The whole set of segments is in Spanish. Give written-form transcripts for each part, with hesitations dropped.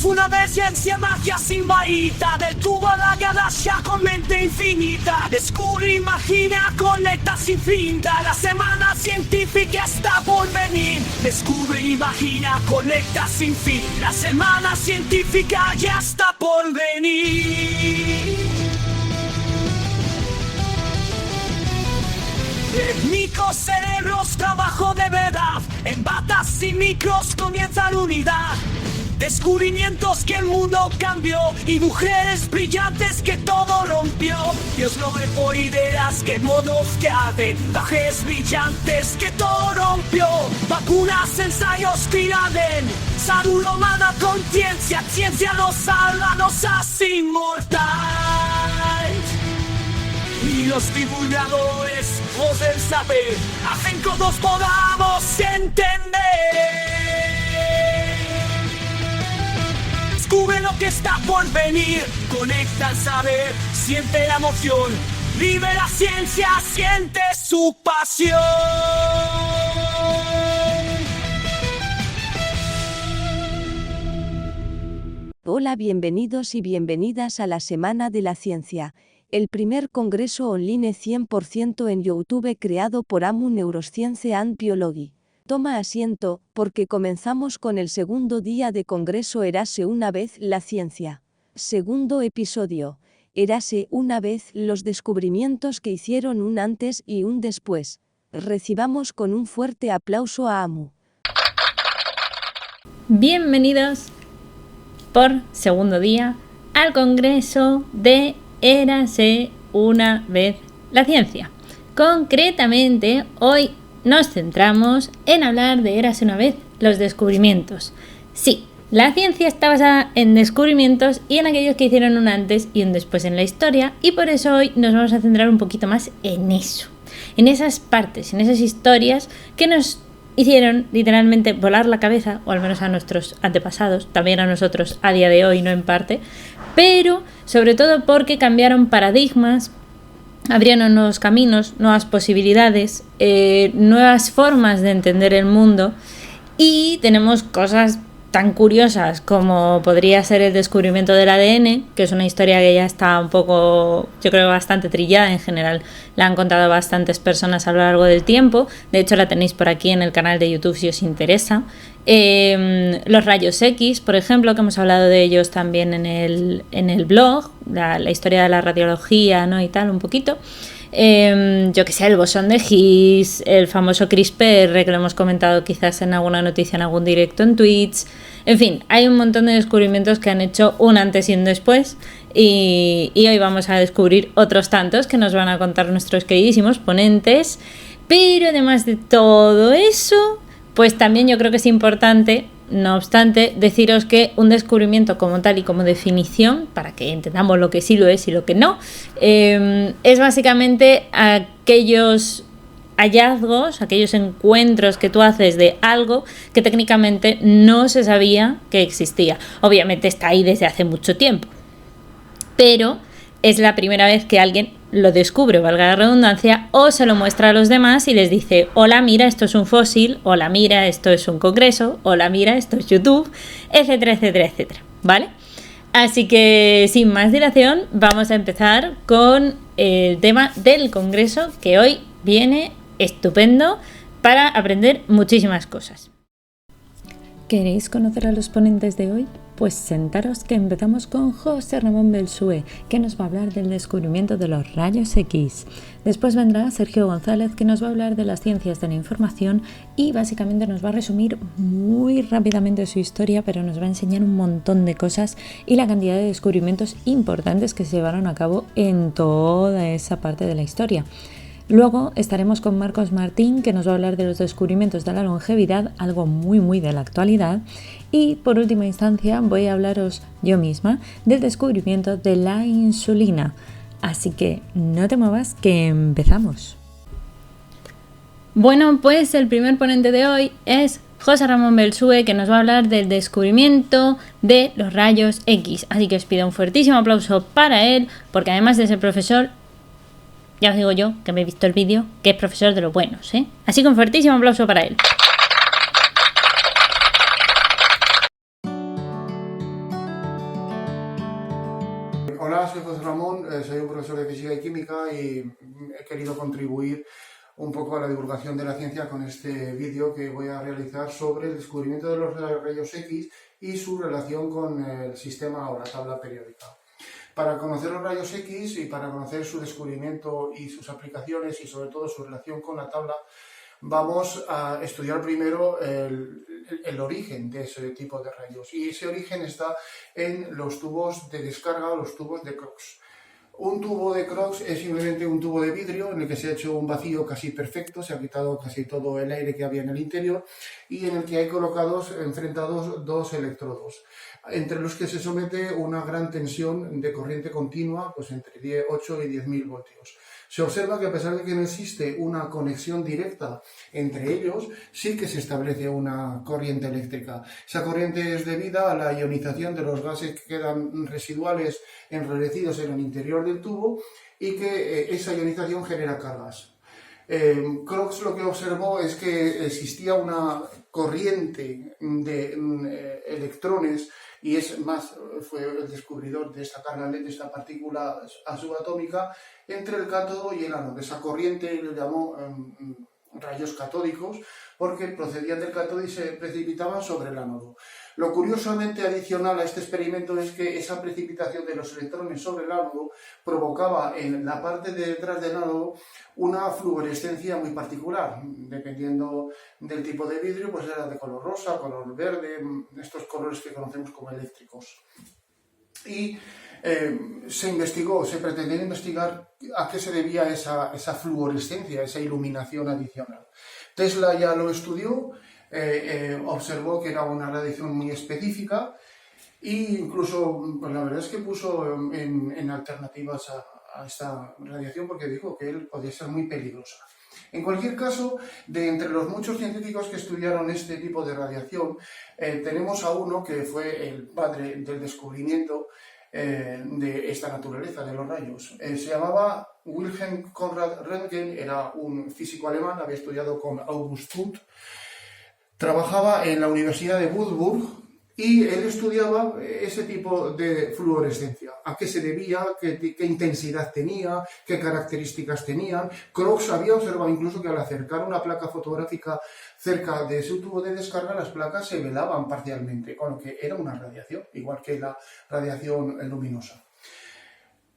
Una vez ciencia, magia sin varita, del tubo a la galaxia con mente infinita. Descubre, imagina, conecta sin fin. La semana científica está por venir. Descubre, imagina, conecta sin fin. La semana científica ya está por venir. Técnicos, cerebros, trabajo de verdad. En batas y micros comienza la unidad. Descubrimientos que el mundo cambió y mujeres brillantes que todo rompió. Dios lo dejó ideas que modos que hacen, trajes brillantes que todo rompió. Vacunas, ensayos, tiraden, salud humana, conciencia, ciencia nos salva, nos hace inmortal. Y los divulgadores, voz del saber, hacen que todos podamos entender. Descubre lo que está por venir, conecta al saber, siente la emoción, vive la ciencia, siente su pasión. Hola, bienvenidos y bienvenidas a la Semana de la Ciencia, el primer congreso online 100% en YouTube creado por AMU Neuroscience and Biology. Toma asiento, porque comenzamos con el segundo día de congreso Érase una vez la ciencia. Segundo episodio. Érase una vez los descubrimientos que hicieron un antes y un después. Recibamos con un fuerte aplauso a AMU. Bienvenidos por segundo día al congreso de Érase una vez la ciencia. Concretamente, hoy nos centramos en hablar de Érase una vez los descubrimientos. Sí, la ciencia está basada en descubrimientos y en aquellos que hicieron un antes y un después en la historia, y por eso hoy nos vamos a centrar un poquito más en eso, en esas partes, en esas historias que nos hicieron literalmente volar la cabeza, o al menos a nuestros antepasados, también a nosotros a día de hoy, no en parte, pero sobre todo porque cambiaron paradigmas, abrieron nuevos caminos, nuevas posibilidades, nuevas formas de entender el mundo, y tenemos cosas tan curiosas como podría ser el descubrimiento del ADN, que es una historia que ya está un poco, yo creo, bastante trillada en general. La han contado bastantes personas a lo largo del tiempo. De hecho, la tenéis por aquí en el canal de YouTube si os interesa. Los rayos X, por ejemplo, que hemos hablado de ellos también en el blog, la historia de la radiología, ¿no? Y tal, un poquito. Yo que sé, el bosón de Higgs, el famoso CRISPR, que lo hemos comentado quizás en alguna noticia, en algún directo en Twitch. En fin, hay un montón de descubrimientos que han hecho un antes y un después, y hoy vamos a descubrir otros tantos que nos van a contar nuestros queridísimos ponentes. Pero además de todo eso, pues también yo creo que es importante, no obstante, deciros que un descubrimiento como tal y como definición, para que entendamos lo que sí lo es y lo que no, es básicamente aquellos hallazgos, aquellos encuentros que tú haces de algo que técnicamente no se sabía que existía. Obviamente está ahí desde hace mucho tiempo, pero es la primera vez que alguien lo descubre, valga la redundancia, o se lo muestra a los demás y les dice: hola, mira, esto es un fósil, hola, mira, esto es un congreso, hola, mira, esto es YouTube, etcétera, etcétera, etcétera, ¿vale? Así que, sin más dilación, vamos a empezar con el tema del congreso, que hoy viene estupendo para aprender muchísimas cosas. ¿Queréis conocer a los ponentes de hoy? Pues sentaros, que empezamos con José Ramón Belsúe, que nos va a hablar del descubrimiento de los rayos X. Después vendrá Sergio González, que nos va a hablar de las ciencias de la información y básicamente nos va a resumir muy rápidamente su historia, pero nos va a enseñar un montón de cosas y la cantidad de descubrimientos importantes que se llevaron a cabo en toda esa parte de la historia. Luego estaremos con Marcos Martín, que nos va a hablar de los descubrimientos de la longevidad, algo muy de la actualidad. Y por última instancia voy a hablaros yo misma del descubrimiento de la insulina. Así que no te muevas, que empezamos. Bueno, pues el primer ponente de hoy es José Ramón Belsúe, que nos va a hablar del descubrimiento de los rayos X. Así que os pido un fuertísimo aplauso para él, porque además de ser profesor, ya os digo yo, que me he visto el vídeo, que es profesor de los buenos, ¿eh? Así que un fuertísimo aplauso para él. un poco a la divulgación de la ciencia con este vídeo que voy a realizar sobre el descubrimiento de los rayos X y su relación con el sistema o la tabla periódica. Para conocer los rayos X y para conocer su descubrimiento y sus aplicaciones y sobre todo su relación con la tabla, vamos a estudiar primero el origen de ese tipo de rayos, y ese origen está en los tubos de descarga o los tubos de Crookes. Un tubo de Crookes es simplemente un tubo de vidrio en el que se ha hecho un vacío casi perfecto, se ha quitado casi todo el aire que había en el interior y en el que hay colocados, enfrentados, dos electrodos, entre los que se somete una gran tensión de corriente continua, pues entre 8 y 10.000 voltios. Se observa que a pesar de que no existe una conexión directa entre ellos, sí que se establece una corriente eléctrica. Esa corriente es debida a la ionización de los gases que quedan residuales enrarecidos en el interior del tubo y que esa ionización genera cargas. Crookes lo que observó es que existía una corriente de electrones, y es más, fue el descubridor de esta carga, de esta partícula subatómica entre el cátodo y el ánodo. Esa corriente le llamó rayos catódicos porque procedían del cátodo y se precipitaban sobre el ánodo. Lo curiosamente adicional a este experimento es que esa precipitación de los electrones sobre el ánodo provocaba en la parte de detrás del ánodo una fluorescencia muy particular. Dependiendo del tipo de vidrio, pues era de color rosa, color verde, estos colores que conocemos como eléctricos. Y se pretendió investigar a qué se debía esa fluorescencia, esa iluminación adicional. Tesla ya lo estudió, observó que era una radiación muy específica e incluso, pues la verdad es que puso en alternativas a esta radiación porque dijo que él podía ser muy peligrosa. En cualquier caso, de entre los muchos científicos que estudiaron este tipo de radiación, tenemos a uno que fue el padre del descubrimiento de esta naturaleza de los rayos. Se llamaba Wilhelm Conrad Röntgen, era un físico alemán, había estudiado con August Kundt, trabajaba en la Universidad de Würzburg y él estudiaba ese tipo de fluorescencia, a qué se debía, qué intensidad tenía, qué características tenían. Crookes había observado incluso que al acercar una placa fotográfica cerca de su tubo de descarga, las placas se velaban parcialmente, con lo que era una radiación, igual que la radiación luminosa.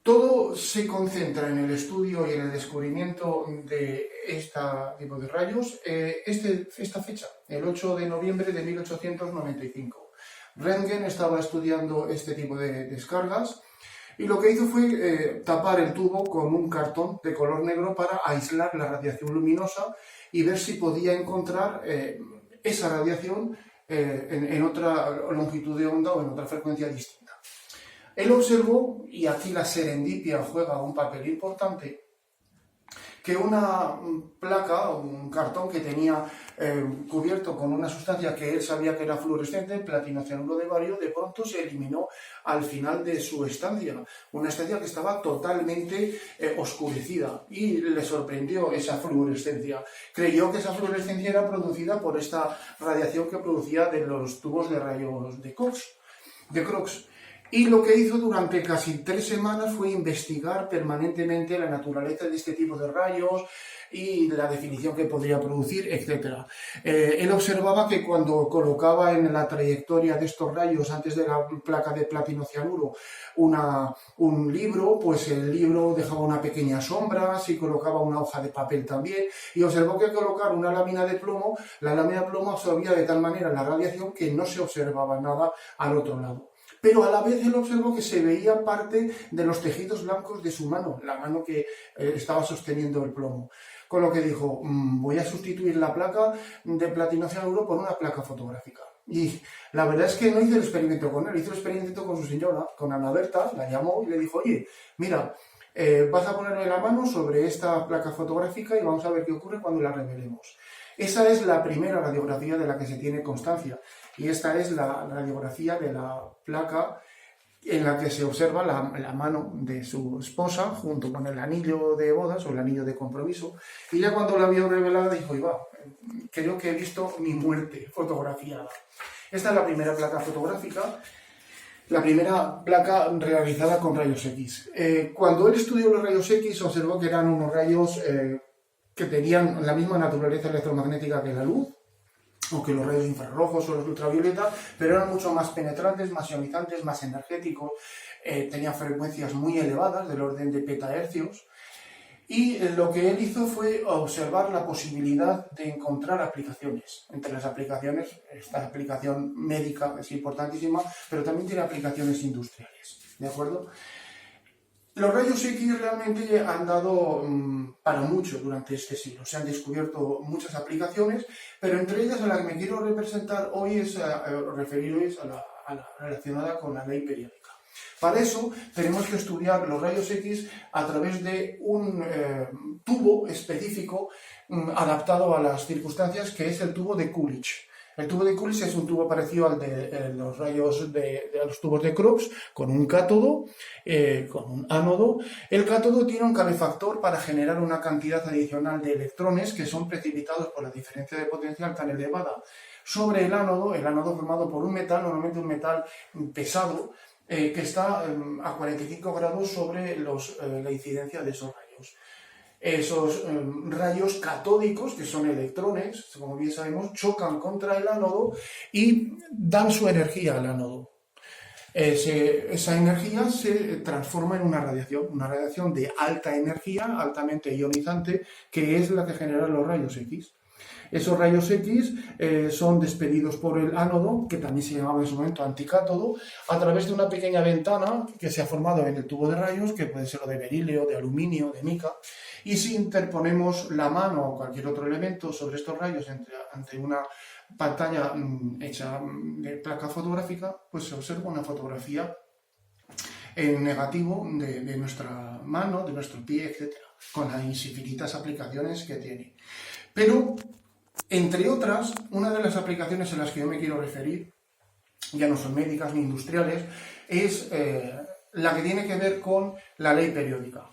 Todo se concentra en el estudio y en el descubrimiento de este tipo de rayos esta fecha, el 8 de noviembre de 1895. Röntgen estaba estudiando este tipo de descargas y lo que hizo fue tapar el tubo con un cartón de color negro para aislar la radiación luminosa y ver si podía encontrar esa radiación en otra longitud de onda o en otra frecuencia distinta. Él observó, y aquí la serendipia juega un papel importante, que una placa o un cartón que tenía cubierto con una sustancia que él sabía que era fluorescente, platino cianuro de bario, de pronto se eliminó al final de su estancia, una estancia que estaba totalmente oscurecida, y le sorprendió esa fluorescencia. Creyó que esa fluorescencia era producida por esta radiación que producía de los tubos de rayos de Crookes. Y lo que hizo durante casi 3 semanas fue investigar permanentemente la naturaleza de este tipo de rayos y la definición que podría producir, etc. Él observaba que cuando colocaba en la trayectoria de estos rayos, antes de la placa de platino cianuro, un libro, pues el libro dejaba una pequeña sombra, si colocaba una hoja de papel también, y observó que al colocar una lámina de plomo, la lámina de plomo absorbía de tal manera la radiación que no se observaba nada al otro lado. Pero a la vez él observó que se veía parte de los tejidos blancos de su mano, la mano que estaba sosteniendo el plomo. Con lo que dijo, voy a sustituir la placa de platino cianuro por una placa fotográfica. Y la verdad es que no hizo el experimento con él, hizo el experimento con su señora, con Ana Berta, la llamó y le dijo, oye, mira, vas a ponerme la mano sobre esta placa fotográfica y vamos a ver qué ocurre cuando la revelemos. Esa es la primera radiografía de la que se tiene constancia, y esta es la radiografía de la placa en la que se observa la mano de su esposa junto con el anillo de bodas o el anillo de compromiso, y ya cuando la vio revelada dijo, creo que he visto mi muerte fotografiada. Esta es la primera placa fotográfica, la primera placa realizada con rayos X. Cuando él estudió los rayos X observó que eran unos rayos que tenían la misma naturaleza electromagnética que la luz, o que los rayos infrarrojos o los ultravioleta, pero eran mucho más penetrantes, más ionizantes, más energéticos, tenían frecuencias muy elevadas, del orden de petahercios, y lo que él hizo fue observar la posibilidad de encontrar aplicaciones. Entre las aplicaciones, esta aplicación médica es importantísima, pero también tiene aplicaciones industriales, ¿de acuerdo? Los rayos X realmente han dado para mucho durante este siglo. Se han descubierto muchas aplicaciones, pero entre ellas a la que me quiero representar hoy referir hoy a la relacionada con la ley periódica. Para eso tenemos que estudiar los rayos X a través de un tubo específico adaptado a las circunstancias, que es el tubo de Coolidge. El tubo de Coolidge es un tubo parecido al de los rayos de los tubos de Crookes, con un cátodo, con un ánodo. El cátodo tiene un calefactor para generar una cantidad adicional de electrones que son precipitados por la diferencia de potencial tan elevada sobre el ánodo formado por un metal, normalmente un metal pesado, que está a 45 grados sobre la incidencia de esos rayos. Esos rayos catódicos, que son electrones, como bien sabemos, chocan contra el ánodo y dan su energía al ánodo. Esa energía se transforma en una radiación de alta energía, altamente ionizante, que es la que genera los rayos X. Esos rayos X son despedidos por el ánodo, que también se llamaba en su momento anticátodo, a través de una pequeña ventana que se ha formado en el tubo de rayos, que puede ser de berilio, de aluminio, de mica, y si interponemos la mano o cualquier otro elemento sobre estos rayos ante una pantalla hecha de placa fotográfica, pues se observa una fotografía en negativo de nuestra mano, de nuestro pie, etc., con las infinitas aplicaciones que tiene. Pero, entre otras, una de las aplicaciones en las que yo me quiero referir, ya no son médicas ni industriales, es la que tiene que ver con la ley periódica.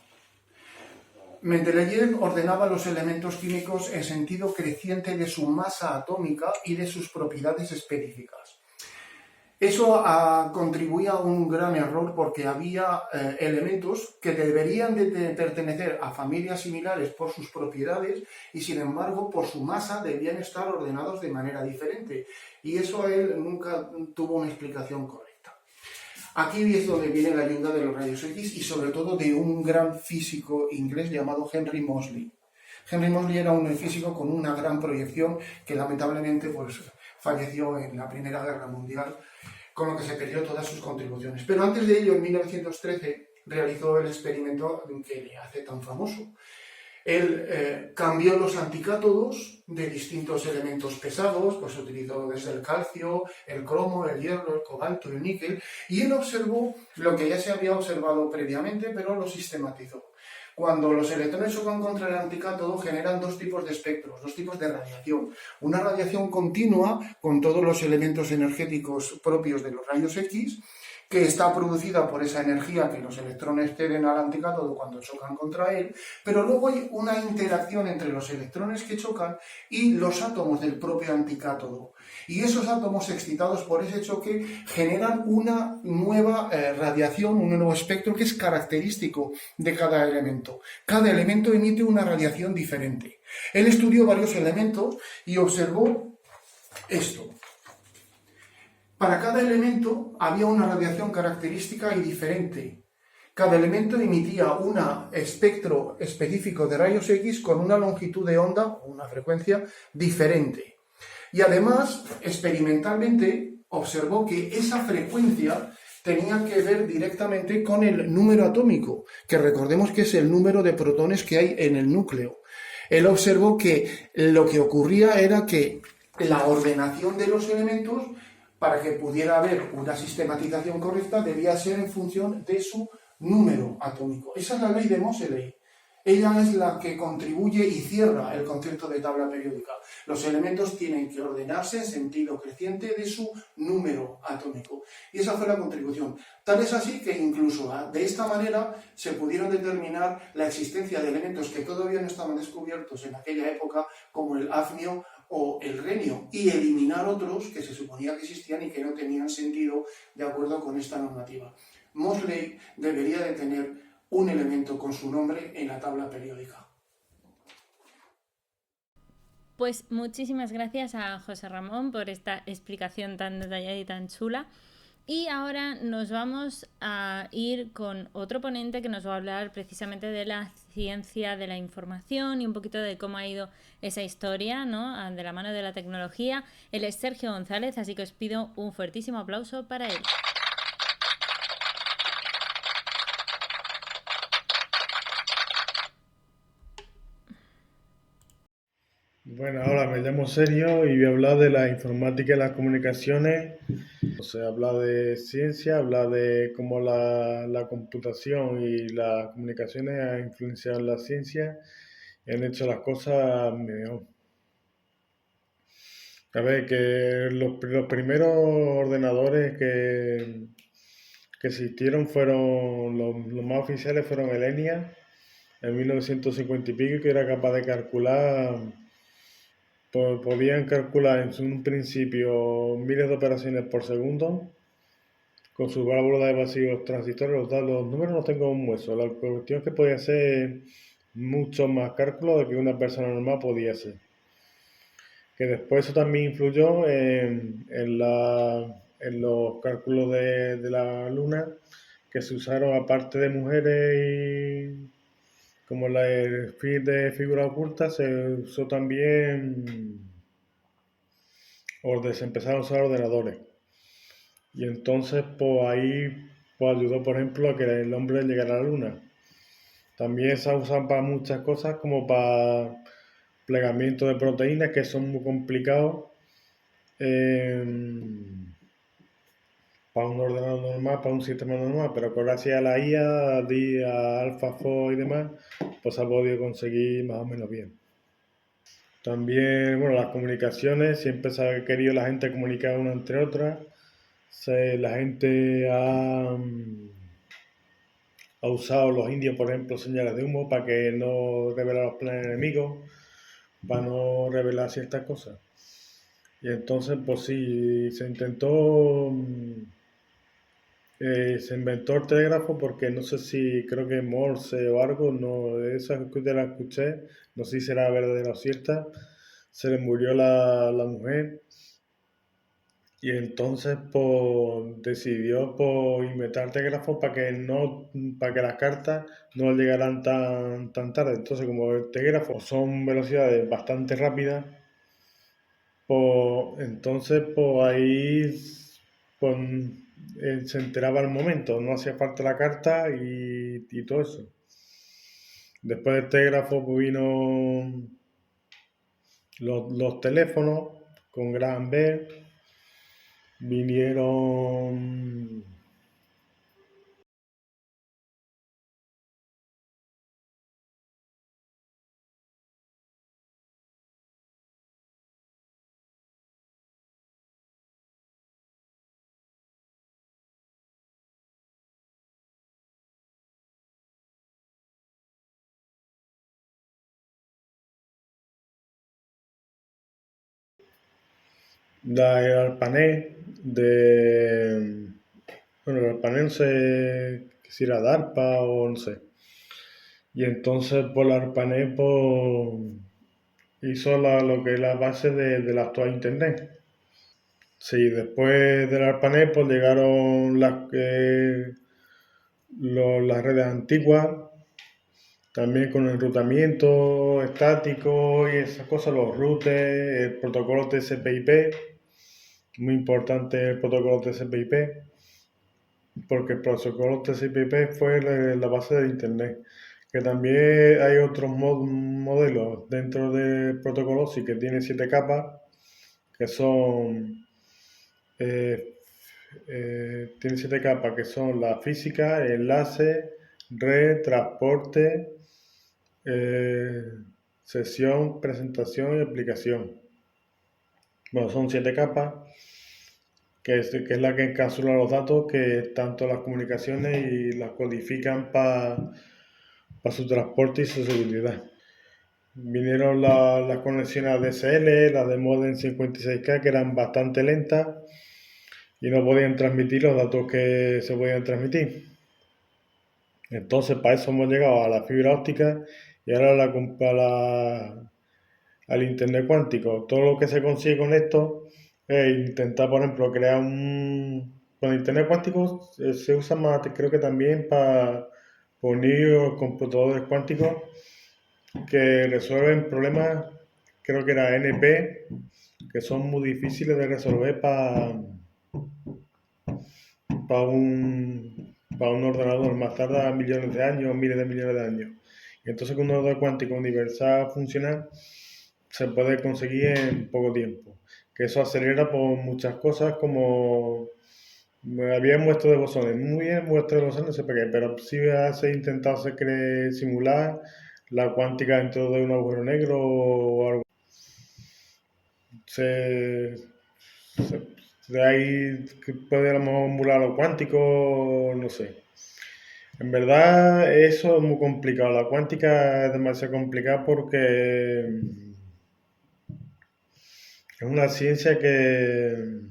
Mendeleev ordenaba los elementos químicos en sentido creciente de su masa atómica y de sus propiedades específicas. Eso contribuía a un gran error, porque había elementos que deberían de pertenecer a familias similares por sus propiedades y, sin embargo, por su masa debían estar ordenados de manera diferente. Y eso él nunca tuvo una explicación correcta. Aquí es donde viene la ayuda de los rayos X y sobre todo de un gran físico inglés llamado Henry Moseley. Henry Moseley era un físico con una gran proyección que lamentablemente falleció en la Primera Guerra Mundial, con lo que se perdió todas sus contribuciones. Pero antes de ello, en 1913, realizó el experimento que le hace tan famoso. Él cambió los anticátodos de distintos elementos pesados, pues utilizó desde el calcio, el cromo, el hierro, el cobalto, el níquel, y él observó lo que ya se había observado previamente, pero lo sistematizó. Cuando los electrones chocan contra el anticátodo, generan dos tipos de espectros, dos tipos de radiación. Una radiación continua, con todos los elementos energéticos propios de los rayos X, que está producida por esa energía que los electrones ceden al anticátodo cuando chocan contra él, pero luego hay una interacción entre los electrones que chocan y los átomos del propio anticátodo. Y esos átomos excitados por ese choque generan una nueva radiación, un nuevo espectro que es característico de cada elemento. Cada elemento emite una radiación diferente. Él estudió varios elementos y observó esto. Para cada elemento había una radiación característica y diferente. Cada elemento emitía un espectro específico de rayos X con una longitud de onda, una frecuencia diferente. Y además, experimentalmente, observó que esa frecuencia tenía que ver directamente con el número atómico, que recordemos que es el número de protones que hay en el núcleo. Él observó que lo que ocurría era que la ordenación de los elementos, para que pudiera haber una sistematización correcta, debía ser en función de su número atómico. Esa es la ley de Moseley. Ella es la que contribuye y cierra el concepto de tabla periódica. Los elementos tienen que ordenarse en sentido creciente de su número atómico. Y esa fue la contribución. Tal es así que incluso de esta manera se pudieron determinar la existencia de elementos que todavía no estaban descubiertos en aquella época, como el hafnio o el renio, y eliminar otros que se suponía que existían y que no tenían sentido de acuerdo con esta normativa. Moseley debería de tener un elemento con su nombre en la tabla periódica. Pues muchísimas gracias a José Ramón por esta explicación tan detallada y tan chula. Y ahora nos vamos a ir con otro ponente que nos va a hablar precisamente de la ciencia de la información y un poquito de cómo ha ido esa historia, ¿no? De la mano de la tecnología. Él es Sergio González, así que os pido un fuertísimo aplauso para él. Bueno, ahora me llamo Sergio y voy a hablar de la informática y las comunicaciones. O sea, hablar de ciencia, hablar de cómo la computación y las comunicaciones han influenciado la ciencia y han hecho las cosas mejor. A ver, que los primeros ordenadores que existieron fueron, los más oficiales fueron el ENIAC en 1950 y pico, que era capaz de calcular. Podían calcular en un principio miles de operaciones por segundo con su válvula de vacío transistores. Los números los tengo en un hueso. La cuestión es que podía hacer mucho más cálculos de que una persona normal podía hacer. Que después eso también influyó en los cálculos de la luna, que se usaron aparte de mujeres y como el feed de figura oculta, se usó también se empezaron a usar ordenadores. Y entonces, pues ahí pues, ayudó, por ejemplo, a que el hombre llegara a la luna. También se usan para muchas cosas, como para plegamiento de proteínas, que son muy complicados eh, para un ordenador normal, para un sistema normal, pero gracias a la IA, a AlphaFold y demás, pues se ha podido conseguir más o menos bien. También, bueno, las comunicaciones, siempre se ha querido la gente comunicar una entre otras. La gente ha usado los indios, por ejemplo, señales de humo para que no revelar los planes enemigos, para no revelar ciertas cosas. Y entonces, pues sí, se intentó, se inventó el telégrafo porque no sé si, creo que Morse o algo, no, esa que te la escuché, no sé si será verdadera o cierta, se le murió la mujer. Y entonces pues, decidió pues, inventar el telégrafo para que las cartas no llegaran tan tarde. Entonces, como el telégrafo son velocidades bastante rápidas, pues entonces pues ahí pues, se enteraba al momento, no hacía falta la carta y todo eso. Después del telégrafo pues, vino los teléfonos con Graham Bell, vinieron el arpanés bueno, el arpanés no sé si era DARPA o no sé. Y entonces por el arpanés pues, hizo lo que es la base de la actual internet. Sí, después del arpanés pues llegaron las redes antiguas, también con enrutamiento estático y esas cosas, los routers, el protocolo TCP/IP, muy importante el protocolo TCP/IP, porque el protocolo TCP/IP fue la base de Internet. Que también hay otros modelos dentro del protocolo, sí que tiene 7 capas, que son tiene 7 capas, que son la física, enlace, red, transporte, sesión, presentación y aplicación. Bueno, son 7 capas, que es la que encapsula los datos que tanto las comunicaciones y las codifican para su transporte y su seguridad. Vinieron las conexiones ADSL, las de modem 56K, que eran bastante lentas y no podían transmitir los datos que se podían transmitir. Entonces, para eso hemos llegado a la fibra óptica y ahora al Internet cuántico. Todo lo que se consigue con esto es intentar, por ejemplo, crear un... Con Internet cuántico se usa más, creo que también para unir computadores cuánticos que resuelven problemas, creo que era NP, que son muy difíciles de resolver para un ordenador, más tarda millones de años, miles de millones de años. Y entonces con un ordenador cuántico universal funcional se puede conseguir en poco tiempo. Que eso acelera por muchas cosas como había muestras de bosones, muy bien muestras de bosones, no sé por qué, pero sí se ha intentado simular la cuántica dentro de un agujero negro o algo. De ahí que puede a lo mejor emular lo cuántico, no sé. En verdad eso es muy complicado. La cuántica es demasiado complicada porque es una ciencia que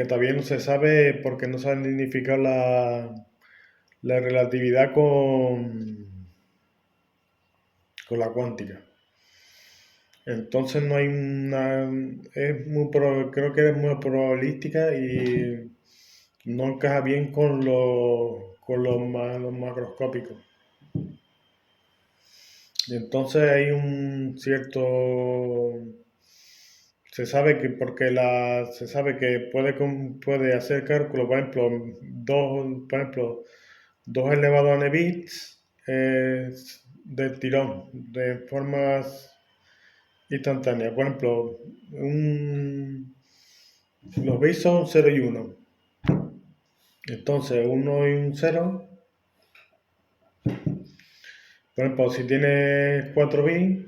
todavía no se sabe porque no saben identificar la relatividad con la cuántica. Entonces no hay una... creo que es muy probabilística y no encaja bien los macroscópicos. Y entonces hay un cierto... Se sabe que se sabe que puede hacer cálculo, por ejemplo, 2 elevado a n bits del tirón, de formas instantáneas. Por ejemplo, los bits son 0 y 1. Entonces, 1 y un 0. Por ejemplo, si tienes 4 bits,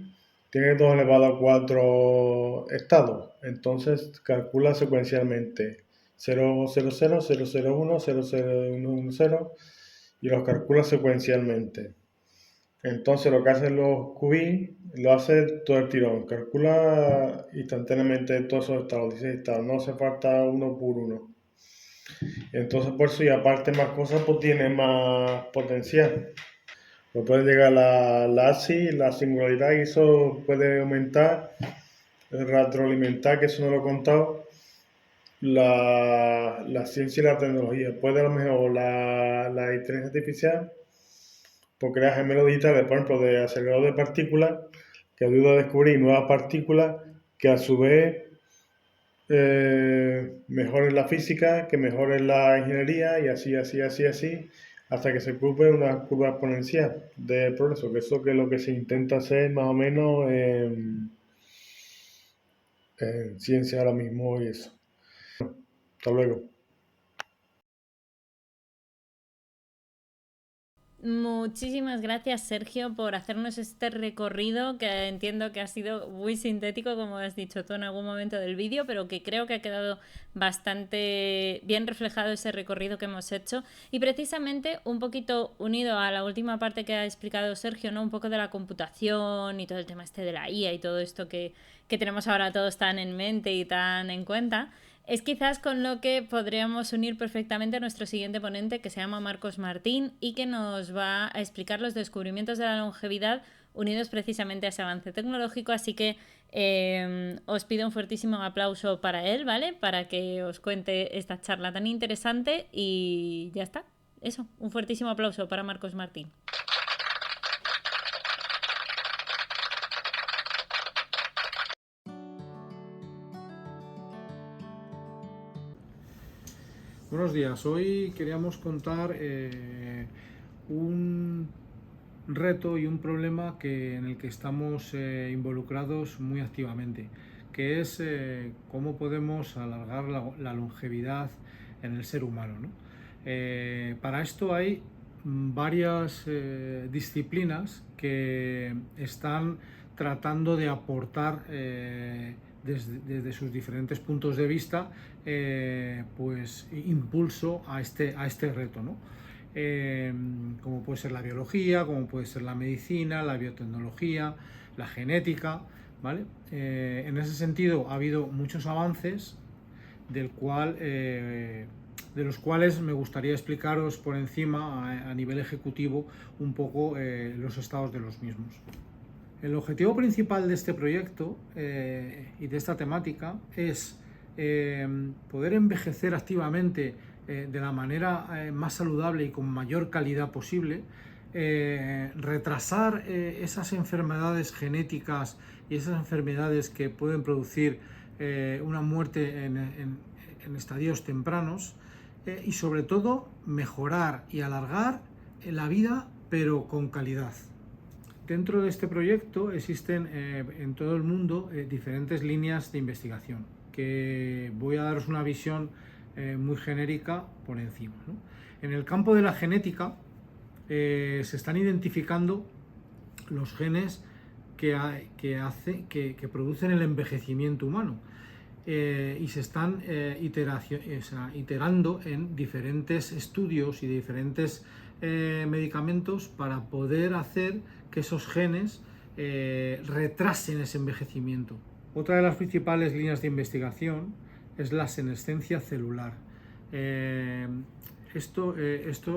tienes 2 elevado a 4 estados. Entonces, calcula secuencialmente 0, 0, 0, 0, 0, 1, 0, 0, 1, 1, 0 y los calcula secuencialmente. Entonces, lo que hacen los qubits, lo hace todo el tirón. Calcula instantáneamente todos esos estados, 16 estados. No hace falta uno por uno. Entonces, por eso, y aparte más cosas, pues tiene más potencial. Pues puede llegar la ASI, la singularidad, y eso puede aumentar, retroalimentar, que eso no lo he contado, la ciencia y la tecnología. Puede a lo mejor la inteligencia artificial por crear gemelos digitales, por ejemplo, de acelerador de partículas, que ayuda a descubrir nuevas partículas que a su vez mejoren la física, que mejoren la ingeniería y así, hasta que se cumple una curva exponencial de progreso, que eso que es lo que se intenta hacer más o menos en ciencia ahora mismo y eso. Hasta luego. Muchísimas gracias, Sergio, por hacernos este recorrido que entiendo que ha sido muy sintético, como has dicho tú en algún momento del vídeo, pero que creo que ha quedado bastante bien reflejado ese recorrido que hemos hecho. Y precisamente un poquito unido a la última parte que ha explicado Sergio, ¿no? Un poco de la computación y todo el tema este de la IA y todo esto que tenemos ahora todos tan en mente y tan en cuenta. Es quizás con lo que podríamos unir perfectamente a nuestro siguiente ponente, que se llama Marcos Martín y que nos va a explicar los descubrimientos de la longevidad unidos precisamente a ese avance tecnológico. Así que os pido un fuertísimo aplauso para él, ¿vale? Para que os cuente esta charla tan interesante y ya está. Eso, un fuertísimo aplauso para Marcos Martín. Buenos días, hoy queríamos contar un reto y un problema en el que estamos involucrados muy activamente, que es cómo podemos alargar la longevidad en el ser humano, ¿no? Para esto hay varias disciplinas que están tratando de aportar desde sus diferentes puntos de vista pues impulso a este reto, ¿no? Como puede ser la biología, como puede ser la medicina, la biotecnología, la genética, ¿vale? En ese sentido ha habido muchos avances de los cuales me gustaría explicaros por encima a nivel ejecutivo un poco los estados de los mismos. El objetivo principal de este proyecto y de esta temática es poder envejecer activamente de la manera más saludable y con mayor calidad posible, retrasar esas enfermedades genéticas y esas enfermedades que pueden producir una muerte en estadios tempranos, y sobre todo mejorar y alargar la vida, pero con calidad. Dentro de este proyecto existen en todo el mundo diferentes líneas de investigación, que voy a daros una visión muy genérica por encima, ¿no? En el campo de la genética se están identificando los genes que producen el envejecimiento humano, y se están iterando en diferentes estudios y diferentes medicamentos para poder hacer que esos genes retrasen ese envejecimiento. Otra de las principales líneas de investigación es la senescencia celular. Esto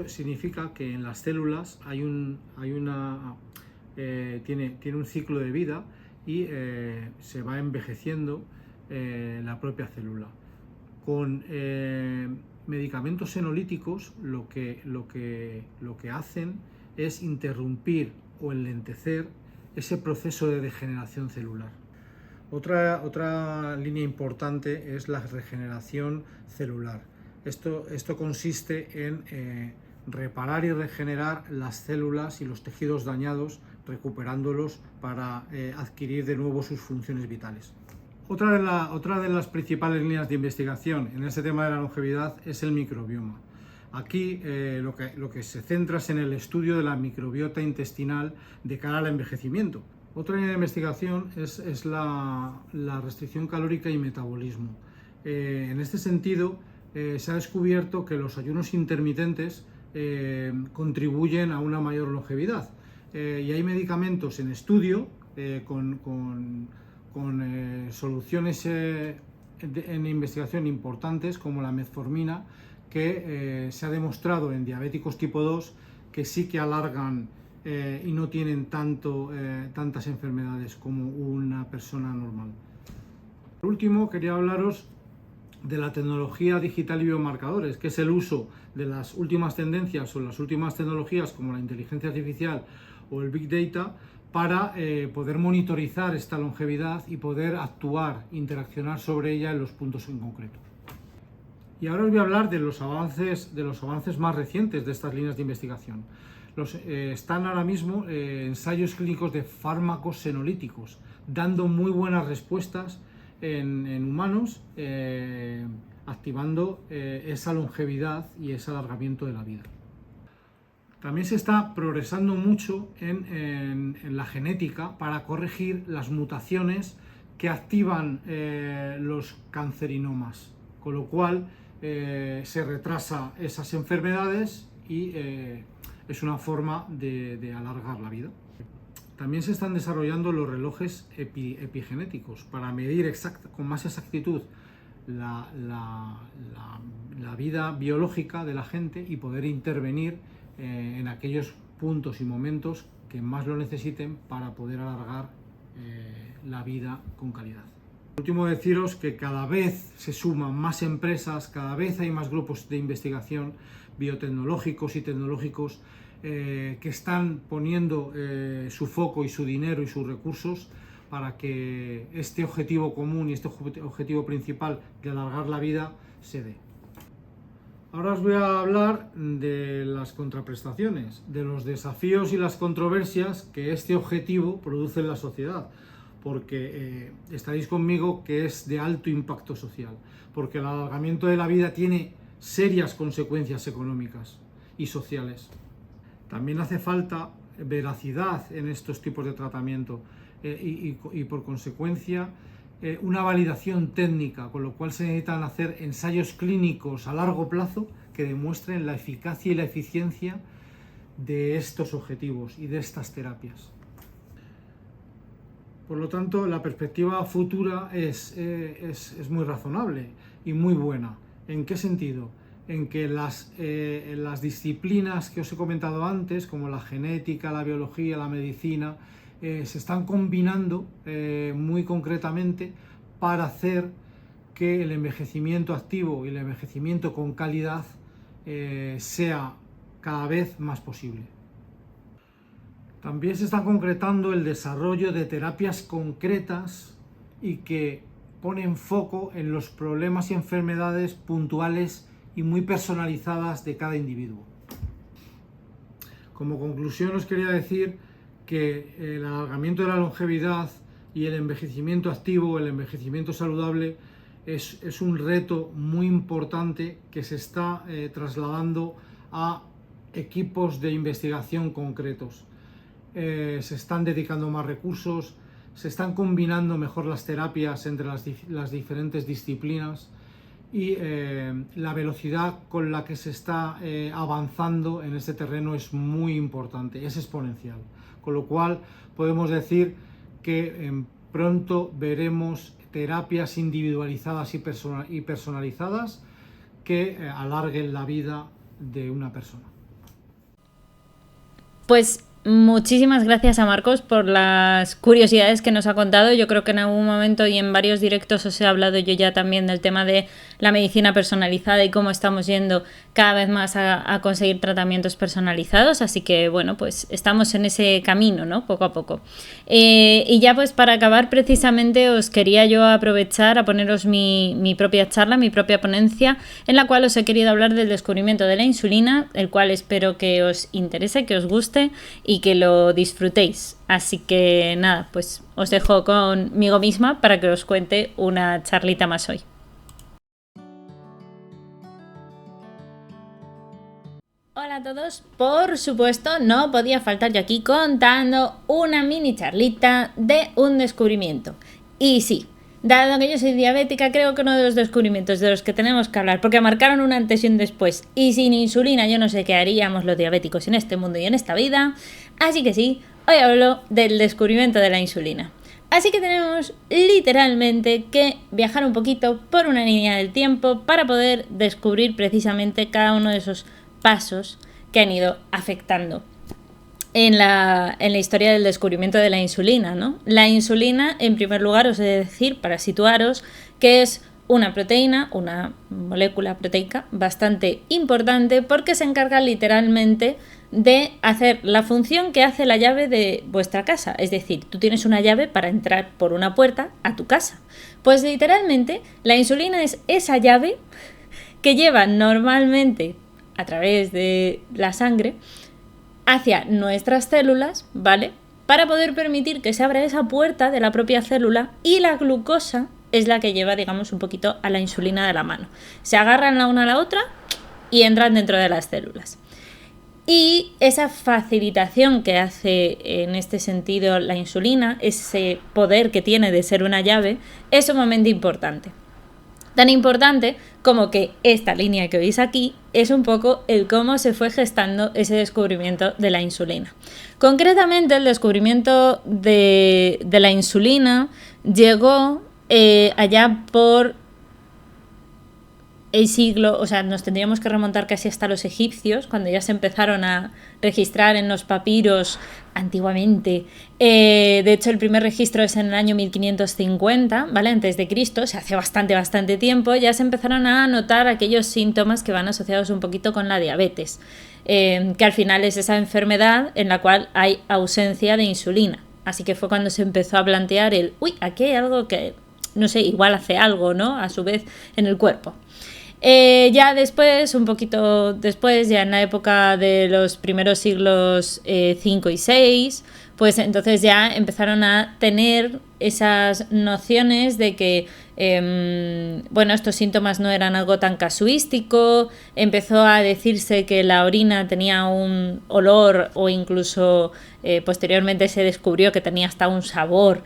significa que en las células tiene un ciclo de vida y se va envejeciendo la propia célula. Con medicamentos senolíticos lo que hacen es interrumpir o enlentecer ese proceso de degeneración celular. Otra línea importante es la regeneración celular. Esto consiste en reparar y regenerar las células y los tejidos dañados, recuperándolos para adquirir de nuevo sus funciones vitales. Otra de las principales líneas de investigación en este tema de la longevidad es el microbioma. Aquí lo que se centra es en el estudio de la microbiota intestinal de cara al envejecimiento. Otra línea de investigación es la restricción calórica y metabolismo. En este sentido, se ha descubierto que los ayunos intermitentes contribuyen a una mayor longevidad. Y hay medicamentos en estudio con soluciones en investigación importantes, como la metformina, que se ha demostrado en diabéticos tipo 2 que sí que alargan y no tienen tantas enfermedades como una persona normal. Por último, quería hablaros de la tecnología digital y biomarcadores, que es el uso de las últimas tendencias o las últimas tecnologías como la inteligencia artificial o el Big Data para poder monitorizar esta longevidad y poder actuar, interaccionar sobre ella en los puntos en concreto. Y ahora os voy a hablar de los avances más recientes de estas líneas de investigación. Están ahora mismo ensayos clínicos de fármacos senolíticos, dando muy buenas respuestas en humanos, activando esa longevidad y ese alargamiento de la vida. También se está progresando mucho en la genética para corregir las mutaciones que activan los cancerinomas, con lo cual se retrasa esas enfermedades y es una forma de alargar la vida. También se están desarrollando los relojes epigenéticos para medir con más exactitud la vida biológica de la gente y poder intervenir en aquellos puntos y momentos que más lo necesiten para poder alargar la vida con calidad. Por último, deciros que cada vez se suman más empresas, cada vez hay más grupos de investigación biotecnológicos y tecnológicos que están poniendo su foco y su dinero y sus recursos para que este objetivo común y este objetivo principal de alargar la vida se dé. Ahora os voy a hablar de las contraprestaciones, de los desafíos y las controversias que este objetivo produce en la sociedad, porque estaréis conmigo que es de alto impacto social, porque el alargamiento de la vida tiene serias consecuencias económicas y sociales. También hace falta veracidad en estos tipos de tratamiento y por consecuencia una validación técnica, con lo cual se necesitan hacer ensayos clínicos a largo plazo que demuestren la eficacia y la eficiencia de estos objetivos y de estas terapias. Por lo tanto, la perspectiva futura es muy razonable y muy buena. ¿En qué sentido? En que las disciplinas que os he comentado antes, como la genética, la biología, la medicina, se están combinando muy concretamente para hacer que el envejecimiento activo y el envejecimiento con calidad sea cada vez más posible. También se está concretando el desarrollo de terapias concretas y que ponen foco en los problemas y enfermedades puntuales y muy personalizadas de cada individuo. Como conclusión os quería decir que el alargamiento de la longevidad y el envejecimiento activo, el envejecimiento saludable, es un reto muy importante que se está trasladando a equipos de investigación concretos. Se están dedicando más recursos, se están combinando mejor las terapias entre las diferentes disciplinas y la velocidad con la que se está avanzando en este terreno es muy importante, es exponencial. Con lo cual podemos decir que pronto veremos terapias individualizadas y personalizadas que alarguen la vida de una persona. Pues muchísimas gracias a Marcos por las curiosidades que nos ha contado. Yo creo que en algún momento y en varios directos os he hablado yo ya también del tema de la medicina personalizada y cómo estamos yendo cada vez más a conseguir tratamientos personalizados. Así que bueno, pues estamos en ese camino, ¿no? Poco a poco. Y ya pues para acabar precisamente os quería yo aprovechar a poneros mi propia charla, mi propia ponencia, en la cual os he querido hablar del descubrimiento de la insulina, el cual espero que os interese, que os guste y que lo disfrutéis. Así que nada, pues os dejo conmigo misma para que os cuente una charlita más hoy. Hola a todos, por supuesto no podía faltar yo aquí contando una mini charlita de un descubrimiento. Y sí, dado que yo soy diabética, creo que uno de los descubrimientos de los que tenemos que hablar, porque marcaron un antes y un después, y sin insulina yo no sé qué haríamos los diabéticos en este mundo y en esta vida, así que sí, hoy hablo del descubrimiento de la insulina. Así que tenemos literalmente que viajar un poquito por una línea del tiempo para poder descubrir precisamente cada uno de esos pasos que han ido afectando en la historia del descubrimiento de la insulina, ¿no? La insulina, en primer lugar, os he de decir, para situaros, que es una proteína, una molécula proteica bastante importante porque se encarga literalmente de hacer la función que hace la llave de vuestra casa. Es decir, tú tienes una llave para entrar por una puerta a tu casa. Pues literalmente la insulina es esa llave que lleva normalmente a través de la sangre hacia nuestras células, ¿vale? Para poder permitir que se abra esa puerta de la propia célula, y la glucosa es la que lleva, digamos, un poquito a la insulina de la mano. Se agarran la una a la otra y entran dentro de las células. Y esa facilitación que hace en este sentido la insulina, ese poder que tiene de ser una llave, es sumamente importante. Tan importante como que esta línea que veis aquí es un poco el cómo se fue gestando ese descubrimiento de la insulina. Concretamente, el descubrimiento de la insulina llegó allá por el siglo, o sea, nos tendríamos que remontar casi hasta los egipcios, cuando ya se empezaron a registrar en los papiros antiguamente. De hecho, el primer registro es en el año 1550, ¿vale? Antes de Cristo, se hace bastante tiempo, ya se empezaron a notar aquellos síntomas que van asociados un poquito con la diabetes, que al final es esa enfermedad en la cual hay ausencia de insulina. Así que fue cuando se empezó a plantear aquí hay algo que, no sé, igual hace algo, ¿no? A su vez en el cuerpo. Ya después, un poquito después, ya en la época de los primeros siglos 5 y 6, pues entonces ya empezaron a tener esas nociones de que, estos síntomas no eran algo tan casuístico, empezó a decirse que la orina tenía un olor o incluso posteriormente se descubrió que tenía hasta un sabor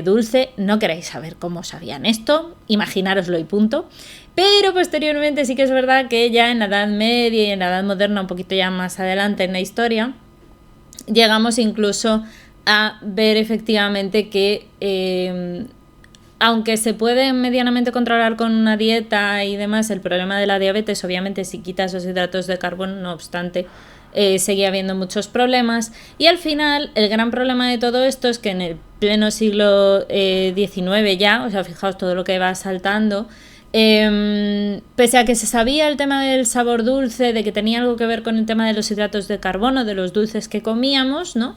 dulce. No queréis saber cómo sabían esto, imaginároslo y punto. Pero posteriormente sí que es verdad que ya en la Edad Media y en la Edad Moderna, un poquito ya más adelante en la historia, llegamos incluso a ver efectivamente que aunque se puede medianamente controlar con una dieta y demás el problema de la diabetes, obviamente si quitas los hidratos de carbono, no obstante, seguía habiendo muchos problemas y al final el gran problema de todo esto es que en el pleno siglo XIX ya, o sea, fijaos todo lo que va saltando, pese a que se sabía el tema del sabor dulce, de que tenía algo que ver con el tema de los hidratos de carbono, de los dulces que comíamos, ¿no?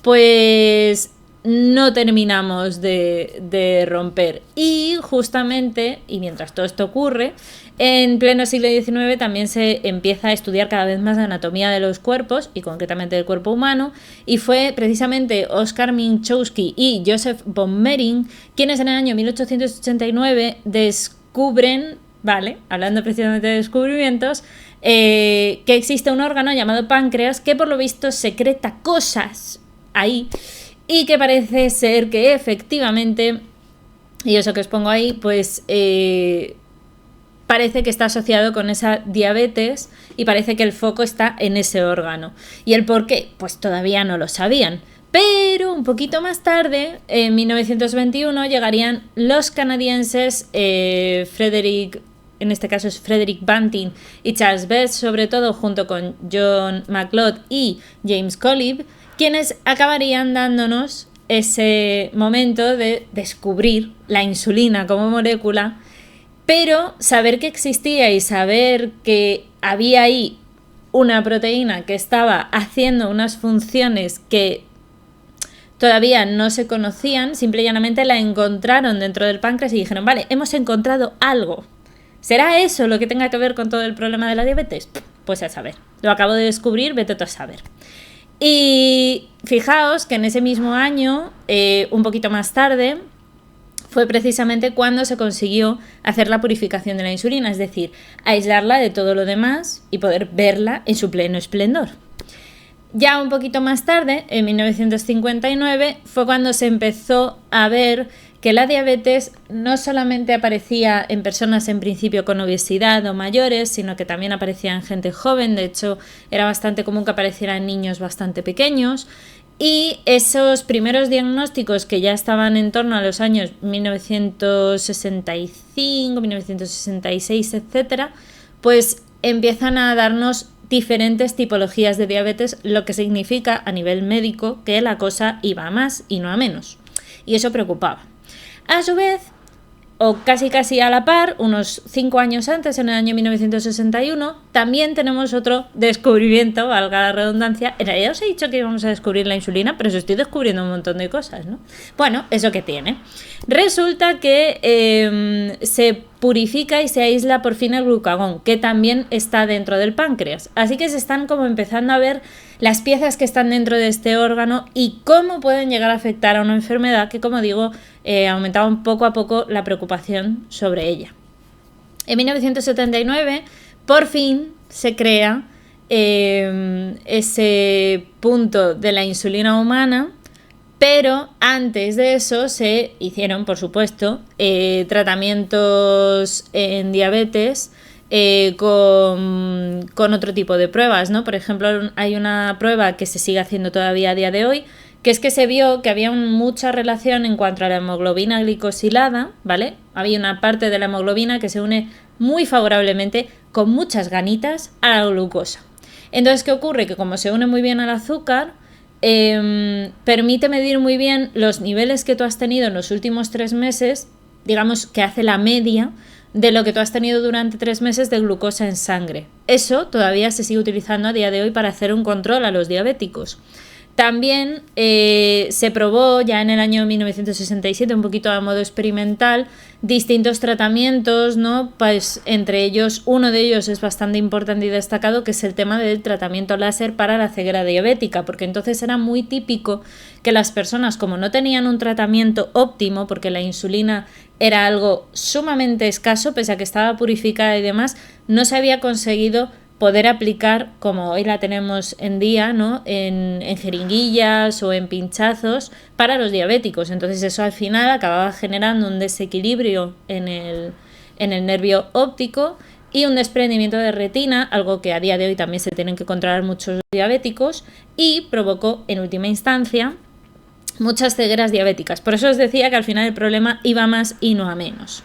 Pues no terminamos de romper. Y justamente, y mientras todo esto ocurre, en pleno siglo XIX también se empieza a estudiar cada vez más la anatomía de los cuerpos, y concretamente del cuerpo humano, y fue precisamente Oskar Minkowski y Joseph von Mering quienes en el año 1889 descubren, ¿vale?, hablando precisamente de descubrimientos, que existe un órgano llamado páncreas que por lo visto secreta cosas ahí, y que parece ser que efectivamente, y eso que os pongo ahí, pues parece que está asociado con esa diabetes y parece que el foco está en ese órgano. ¿Y el por qué? Pues todavía no lo sabían. Pero un poquito más tarde, en 1921, llegarían los canadienses Frederick Banting y Charles Best, sobre todo junto con John McLeod y James Collib, quienes acabarían dándonos ese momento de descubrir la insulina como molécula, pero saber que existía y saber que había ahí una proteína que estaba haciendo unas funciones que todavía no se conocían, simple y llanamente la encontraron dentro del páncreas y dijeron, vale, hemos encontrado algo. ¿Será eso lo que tenga que ver con todo el problema de la diabetes? Pues a saber, lo acabo de descubrir, vete tú a saber. Y fijaos que en ese mismo año, un poquito más tarde, fue precisamente cuando se consiguió hacer la purificación de la insulina, es decir, aislarla de todo lo demás y poder verla en su pleno esplendor. Ya un poquito más tarde, en 1959, fue cuando se empezó a ver que la diabetes no solamente aparecía en personas en principio con obesidad o mayores, sino que también aparecía en gente joven. De hecho, era bastante común que apareciera en niños bastante pequeños. Y esos primeros diagnósticos, que ya estaban en torno a los años 1965, 1966, etc., pues empiezan a darnos diferentes tipologías de diabetes, lo que significa a nivel médico que la cosa iba a más y no a menos. Y eso preocupaba. A su vez, o casi a la par, unos 5 años antes, en el año 1961, también tenemos otro descubrimiento, valga la redundancia. En realidad os he dicho que íbamos a descubrir la insulina, pero os estoy descubriendo un montón de cosas, ¿no? Bueno, eso que tiene. Resulta que se purifica y se aísla por fin el glucagón, que también está dentro del páncreas. Así que se están como empezando a ver las piezas que están dentro de este órgano y cómo pueden llegar a afectar a una enfermedad que, como digo, aumentaba poco a poco la preocupación sobre ella. En 1979, por fin se crea ese punto de la insulina humana, pero antes de eso se hicieron, por supuesto, tratamientos en diabetes con otro tipo de pruebas, ¿no? Por ejemplo, hay una prueba que se sigue haciendo todavía a día de hoy, que es que se vio que había mucha relación en cuanto a la hemoglobina glicosilada, ¿vale? Había una parte de la hemoglobina que se une muy favorablemente, con muchas ganitas, a la glucosa. Entonces, ¿qué ocurre? Que como se une muy bien al azúcar, permite medir muy bien los niveles que tú has tenido en los últimos 3 meses, digamos que hace la media de lo que tú has tenido durante 3 meses de glucosa en sangre. Eso todavía se sigue utilizando a día de hoy para hacer un control a los diabéticos. También se probó ya en el año 1967, un poquito a modo experimental, distintos tratamientos, ¿no? Pues entre ellos, uno de ellos es bastante importante y destacado, que es el tema del tratamiento láser para la ceguera diabética, porque entonces era muy típico que las personas, como no tenían un tratamiento óptimo, porque la insulina era algo sumamente escaso, pese a que estaba purificada y demás, no se había conseguido poder aplicar como hoy la tenemos en día, ¿no? en jeringuillas o en pinchazos para los diabéticos. Entonces eso al final acababa generando un desequilibrio en el nervio óptico y un desprendimiento de retina, algo que a día de hoy también se tienen que controlar muchos diabéticos, y provocó en última instancia muchas cegueras diabéticas. Por eso os decía que al final el problema iba a más y no a menos.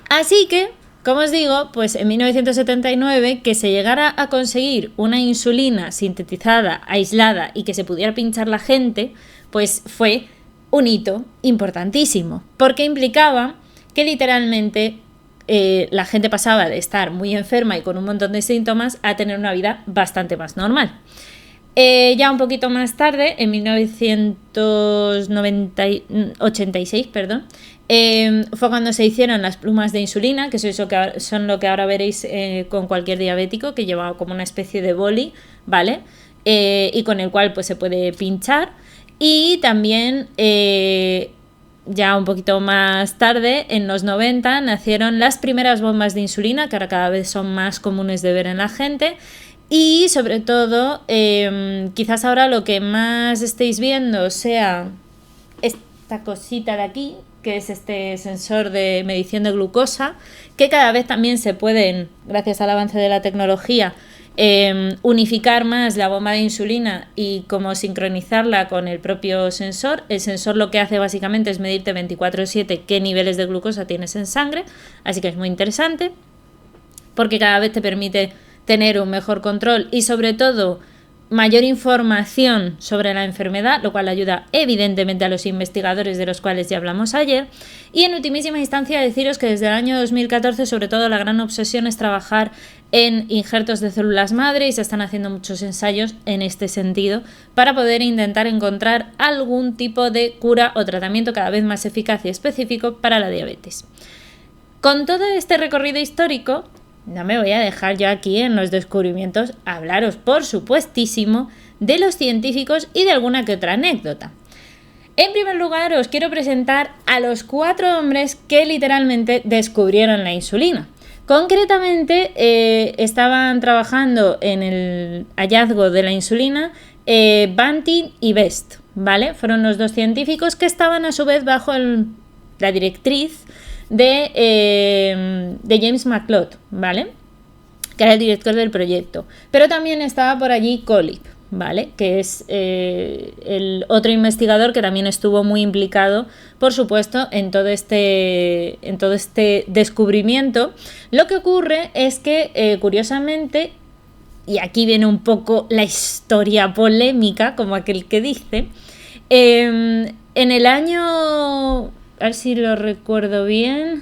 Así que Como os digo, pues en 1979 que se llegara a conseguir una insulina sintetizada, aislada y que se pudiera pinchar la gente, pues fue un hito importantísimo, porque implicaba que literalmente la gente pasaba de estar muy enferma y con un montón de síntomas a tener una vida bastante más normal. Ya un poquito más tarde, en 1986, fue cuando se hicieron las plumas de insulina, que son lo que ahora veréis con cualquier diabético, que lleva como una especie de boli, ¿vale? Y con el cual pues se puede pinchar. Y también ya un poquito más tarde, en los 90, nacieron las primeras bombas de insulina, que ahora cada vez son más comunes de ver en la gente. Y sobre todo, quizás ahora lo que más estéis viendo sea esta cosita de aquí, que es este sensor de medición de glucosa, que cada vez también se pueden, gracias al avance de la tecnología, unificar más la bomba de insulina y como sincronizarla con el propio sensor. El sensor lo que hace básicamente es medirte 24/7 qué niveles de glucosa tienes en sangre, así que es muy interesante porque cada vez te permite tener un mejor control y sobre todo mayor información sobre la enfermedad, lo cual ayuda evidentemente a los investigadores de los cuales ya hablamos ayer. Y en ultimísima instancia deciros que desde el año 2014 sobre todo la gran obsesión es trabajar en injertos de células madre y se están haciendo muchos ensayos en este sentido para poder intentar encontrar algún tipo de cura o tratamiento cada vez más eficaz y específico para la diabetes. Con todo este recorrido histórico, no me voy a dejar yo aquí en los descubrimientos hablaros, por supuestísimo, de los científicos y de alguna que otra anécdota. En primer lugar, os quiero presentar a los 4 hombres que literalmente descubrieron la insulina. Concretamente, estaban trabajando en el hallazgo de la insulina Banting y Best, ¿vale? Fueron los 2 científicos que estaban a su vez bajo la directriz de James McLeod, ¿vale? Que era el director del proyecto. Pero también estaba por allí Colip, ¿vale? Que es el otro investigador que también estuvo muy implicado, por supuesto, en todo este descubrimiento. Lo que ocurre es que, curiosamente, y aquí viene un poco la historia polémica, como aquel que dice, en el año... a ver si lo recuerdo bien,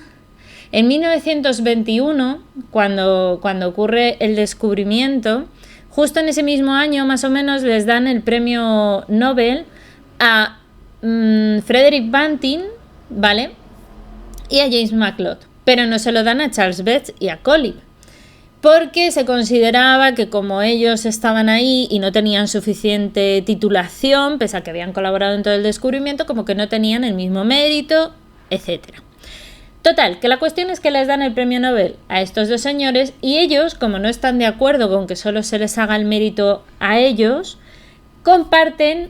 en 1921, cuando ocurre el descubrimiento, justo en ese mismo año más o menos les dan el premio Nobel a Frederick Banting, ¿vale? Y a James McLeod, pero no se lo dan a Charles Best y a Colip, porque se consideraba que como ellos estaban ahí y no tenían suficiente titulación, pese a que habían colaborado en todo el descubrimiento, como que no tenían el mismo mérito, etc. Total, que la cuestión es que les dan el premio Nobel a estos 2 señores y ellos, como no están de acuerdo con que solo se les haga el mérito a ellos, comparten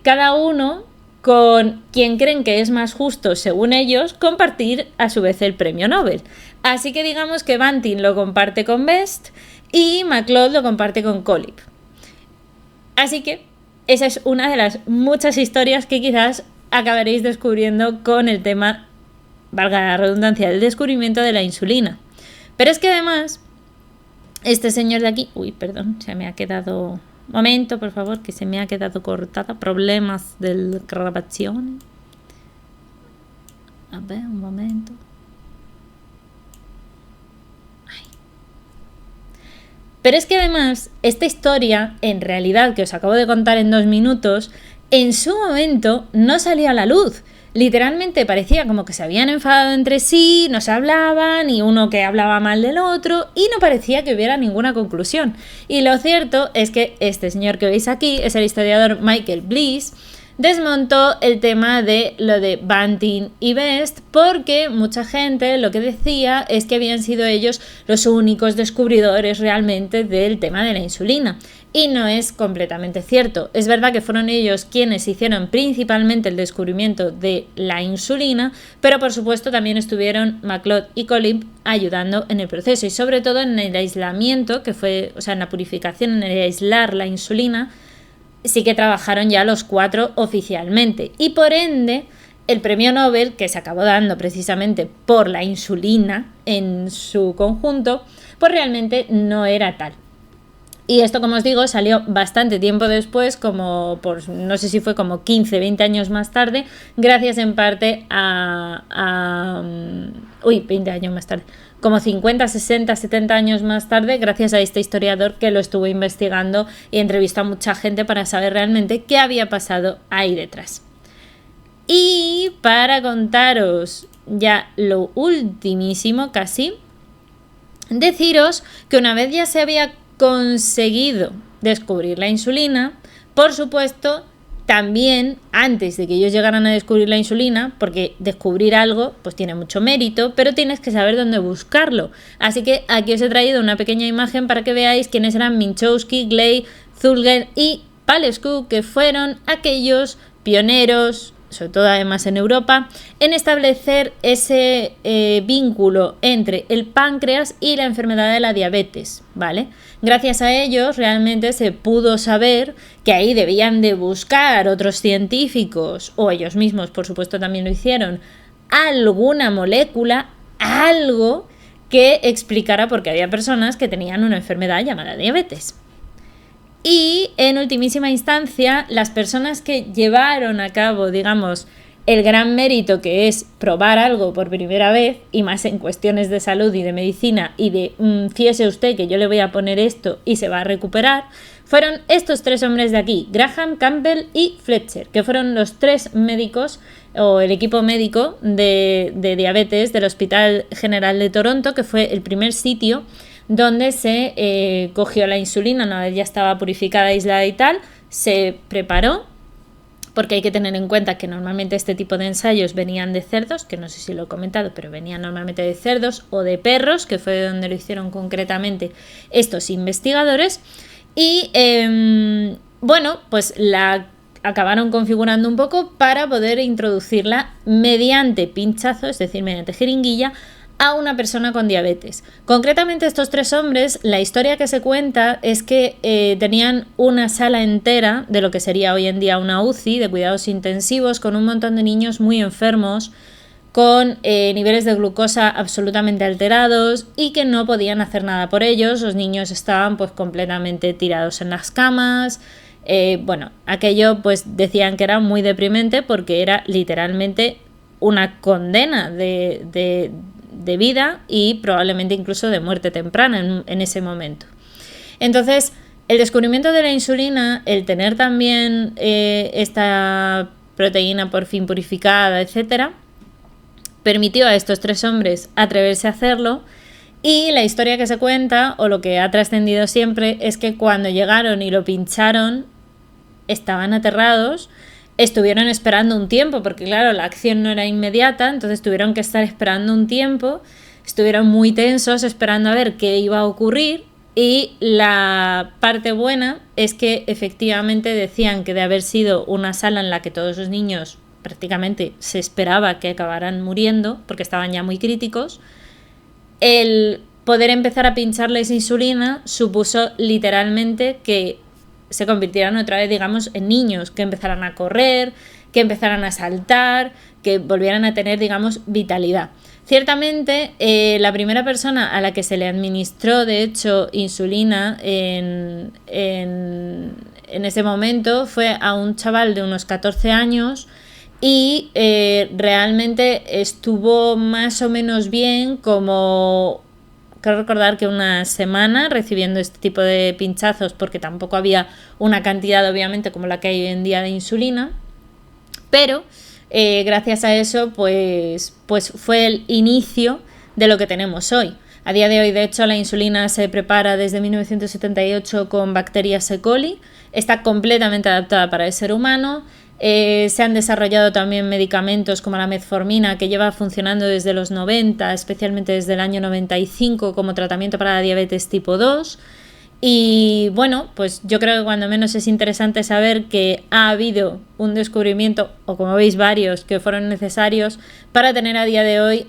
cada uno con quien creen que es más justo, según ellos, compartir a su vez el premio Nobel. Así que digamos que Banting lo comparte con Best y McLeod lo comparte con Colip. Así que esa es una de las muchas historias que quizás acabaréis descubriendo con el tema, valga la redundancia, del descubrimiento de la insulina. Pero es que además, este señor de aquí... Uy, perdón, se me ha quedado... Momento, por favor, que se me ha quedado cortada. Problemas de grabación. A ver, un momento. Ay. Pero es que además, esta historia, en realidad, que os acabo de contar en 2 minutos, en su momento no salió a la luz. Literalmente parecía como que se habían enfadado entre sí, no se hablaban, y uno que hablaba mal del otro, y no parecía que hubiera ninguna conclusión. Y lo cierto es que este señor que veis aquí es el historiador Michael Bliss. Desmontó el tema de lo de Banting y Best porque mucha gente lo que decía es que habían sido ellos los únicos descubridores realmente del tema de la insulina. Y no es completamente cierto. Es verdad que fueron ellos quienes hicieron principalmente el descubrimiento de la insulina, pero por supuesto también estuvieron McLeod y Colip ayudando en el proceso y sobre todo en el aislamiento, que fue, o sea, en la purificación, en el aislar la insulina. Sí que trabajaron ya los 4 oficialmente y por ende el premio Nobel, que se acabó dando precisamente por la insulina en su conjunto, pues realmente no era tal. Y esto, como os digo, salió bastante tiempo después, como por, no sé si fue como 15, 20 años más tarde, gracias en parte a 20 años más tarde, como 50, 60, 70 años más tarde, gracias a este historiador que lo estuvo investigando y entrevistó a mucha gente para saber realmente qué había pasado ahí detrás. Y para contaros ya lo ultimísimo casi, deciros que una vez ya se había conseguido descubrir la insulina, por supuesto, también antes de que ellos llegaran a descubrir la insulina, porque descubrir algo pues tiene mucho mérito, pero tienes que saber dónde buscarlo. Así que aquí os he traído una pequeña imagen para que veáis quiénes eran Minkowski, Gley, Zulger y Palescu, que fueron aquellos pioneros, sobre todo además en Europa, en establecer ese vínculo entre el páncreas y la enfermedad de la diabetes, ¿vale? Gracias a ellos realmente se pudo saber que ahí debían de buscar otros científicos, o ellos mismos por supuesto también lo hicieron, alguna molécula, algo que explicara por qué había personas que tenían una enfermedad llamada diabetes. Y en ultimísima instancia, las personas que llevaron a cabo, digamos, el gran mérito que es probar algo por primera vez, y más en cuestiones de salud y de medicina, y de fíjese usted que yo le voy a poner esto y se va a recuperar, fueron estos tres hombres de aquí, Graham, Campbell y Fletcher, que fueron los tres médicos o el equipo médico de diabetes del Hospital General de Toronto, que fue el primer sitio donde se cogió la insulina, una vez ya estaba purificada, aislada y tal, se preparó, porque hay que tener en cuenta que normalmente este tipo de ensayos venían de cerdos, que no sé si lo he comentado, pero venían normalmente de cerdos o de perros, que fue de donde lo hicieron concretamente estos investigadores, y bueno, pues la acabaron configurando un poco para poder introducirla mediante pinchazo, es decir, mediante jeringuilla, a una persona con diabetes. Concretamente estos tres hombres, la historia que se cuenta es que tenían una sala entera de lo que sería hoy en día una UCI de cuidados intensivos, con un montón de niños muy enfermos, con niveles de glucosa absolutamente alterados y que no podían hacer nada por ellos. Los niños estaban pues completamente tirados en las camas. Bueno, aquello pues decían que era muy deprimente porque era literalmente una condena de vida y probablemente incluso de muerte temprana en ese momento. Entonces, el descubrimiento de la insulina, el tener también esta proteína por fin purificada, etcétera, permitió a estos tres hombres atreverse a hacerlo. Y la historia que se cuenta, o lo que ha trascendido siempre, es que cuando llegaron y lo pincharon, estaban aterrados. Estuvieron esperando un tiempo, porque claro, la acción no era inmediata, entonces tuvieron que estar esperando un tiempo, estuvieron muy tensos esperando a ver qué iba a ocurrir, y la parte buena es que efectivamente decían que de haber sido una sala en la que todos los niños prácticamente se esperaba que acabaran muriendo, porque estaban ya muy críticos, el poder empezar a pincharles insulina supuso literalmente que se convirtieran otra vez, digamos, en niños, que empezaran a correr, que empezaran a saltar, que volvieran a tener, digamos, vitalidad. Ciertamente, la primera persona a la que se le administró, de hecho, insulina en ese momento fue a un chaval de unos 14 años y realmente estuvo más o menos bien, como creo recordar que una semana recibiendo este tipo de pinchazos, porque tampoco había una cantidad obviamente como la que hay hoy en día de insulina, pero gracias a eso pues fue el inicio de lo que tenemos hoy. A día de hoy, de hecho, la insulina se prepara desde 1978 con bacterias E. coli, está completamente adaptada para el ser humano. Se han desarrollado también medicamentos como la metformina, que lleva funcionando desde los 90, especialmente desde el año 95, como tratamiento para la diabetes tipo 2. Y bueno, pues yo creo que cuando menos es interesante saber que ha habido un descubrimiento, o como veis varios, que fueron necesarios para tener a día de hoy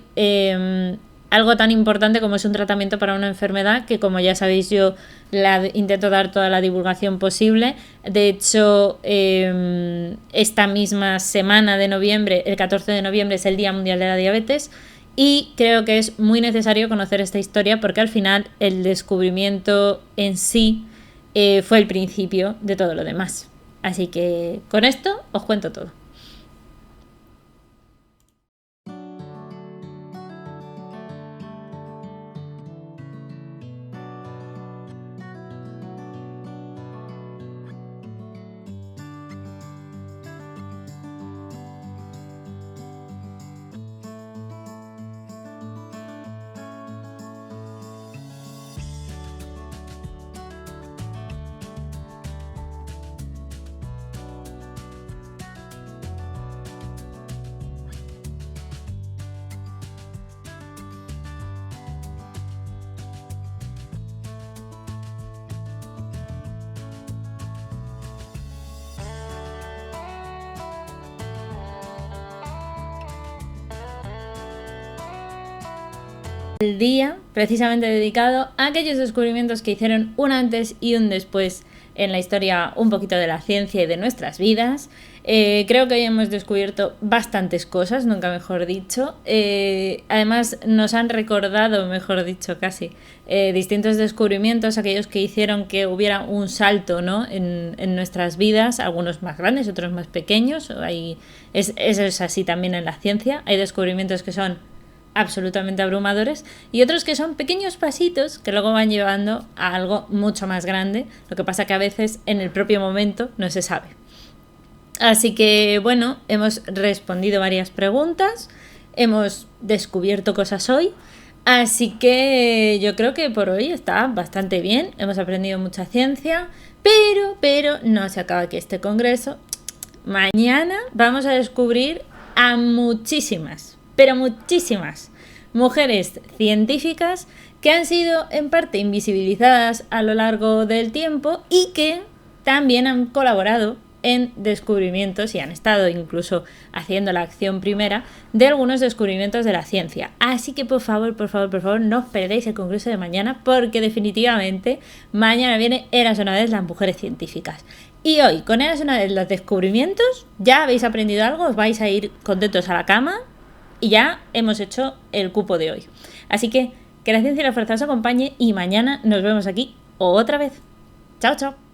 algo tan importante como es un tratamiento para una enfermedad que, como ya sabéis, yo intento dar toda la divulgación posible. De hecho, esta misma semana de noviembre, el 14 de noviembre, es el Día Mundial de la Diabetes, y creo que es muy necesario conocer esta historia porque al final el descubrimiento en sí fue el principio de todo lo demás. Así que con esto os cuento todo. El día precisamente dedicado a aquellos descubrimientos que hicieron un antes y un después en la historia un poquito de la ciencia y de nuestras vidas. Creo que hoy hemos descubierto bastantes cosas, nunca mejor dicho. Además nos han recordado, mejor dicho casi, distintos descubrimientos, aquellos que hicieron que hubiera un salto, ¿no?, en nuestras vidas, algunos más grandes, otros más pequeños. Eso es así también en la ciencia. Hay descubrimientos que son absolutamente abrumadores y otros que son pequeños pasitos que luego van llevando a algo mucho más grande. Lo que pasa que a veces en el propio momento no se sabe. Así que bueno, hemos respondido varias preguntas, hemos descubierto cosas hoy, así que yo creo que por hoy está bastante bien. Hemos aprendido mucha ciencia, pero no se acaba aquí este congreso. Mañana vamos a descubrir a muchísimas, pero muchísimas mujeres científicas que han sido en parte invisibilizadas a lo largo del tiempo y que también han colaborado en descubrimientos y han estado incluso haciendo la acción primera de algunos descubrimientos de la ciencia. Así que por favor, no os perdáis el congreso de mañana, porque definitivamente mañana viene Eras una vez las mujeres científicas. Y hoy, con Eras una vez los descubrimientos, ya habéis aprendido algo, os vais a ir contentos a la cama y ya hemos hecho el cupo de hoy. Así que la ciencia y la fuerza os acompañe y mañana nos vemos aquí otra vez. Chao, chao.